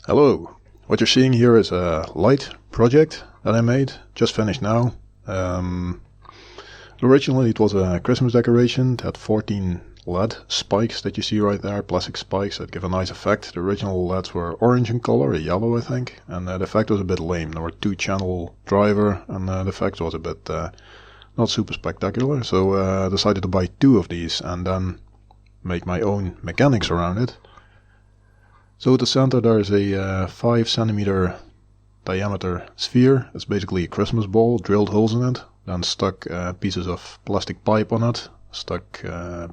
Hello, what you're seeing here is a light project that I made, just finished now. Originally it was a Christmas decoration. It had 14 LED spikes that you see right there, plastic spikes that give a nice effect. The original LEDs were orange in color, a yellow I think, and the effect was a bit lame. There were 2-channel driver and the effect was a bit not super spectacular, so I decided to buy 2 of these and then make my own mechanics around it. So at the center there is a 5 centimeter diameter sphere. It's basically a Christmas ball, drilled holes in it, then stuck pieces of plastic pipe on it, stuck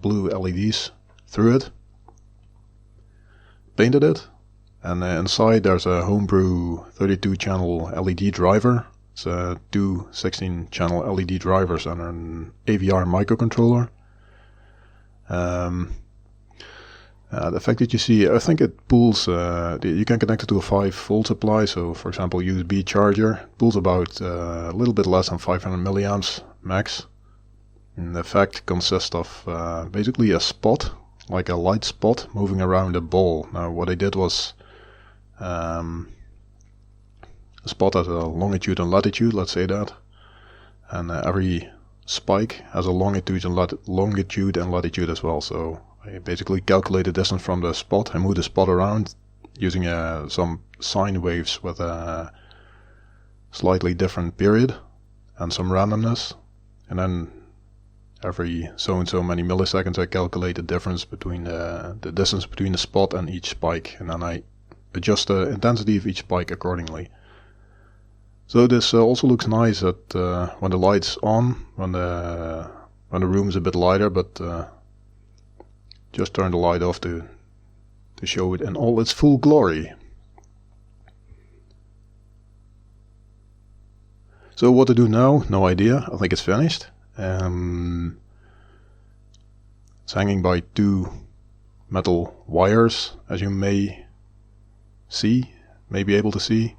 blue LEDs through it, painted it, and inside there's a Homebrew 32 channel LED driver. It's 2 16 channel LED drivers and an AVR microcontroller. The fact that you see, I think it pulls, you can connect it to a 5-volt supply, so for example USB charger, it pulls about a little bit less than 500 milliamps max. And the effect consists of basically a spot, like a light spot moving around a ball. Now what I did was, a spot has a longitude and latitude, let's say that, and every spike has a longitude and latitude as well, so I basically calculate the distance from the spot. I move the spot around using some sine waves with a slightly different period and some randomness. And then every so and so many milliseconds I calculate the difference between the distance between the spot and each spike. And then I adjust the intensity of each spike accordingly. So this also looks nice at when the light's on, when the room is a bit lighter, but just turn the light off to show it in all its full glory. So what to do now? No idea. I think it's finished. It's hanging by 2 metal wires, as you may be able to see.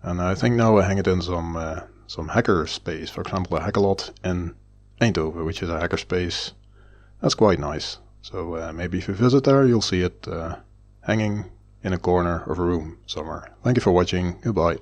And I think now I hang it in some hacker space. For example, a hackalot in Eindhoven, which is a hacker space. That's quite nice. So maybe if you visit there, you'll see it hanging in a corner of a room somewhere. Thank you for watching. Goodbye.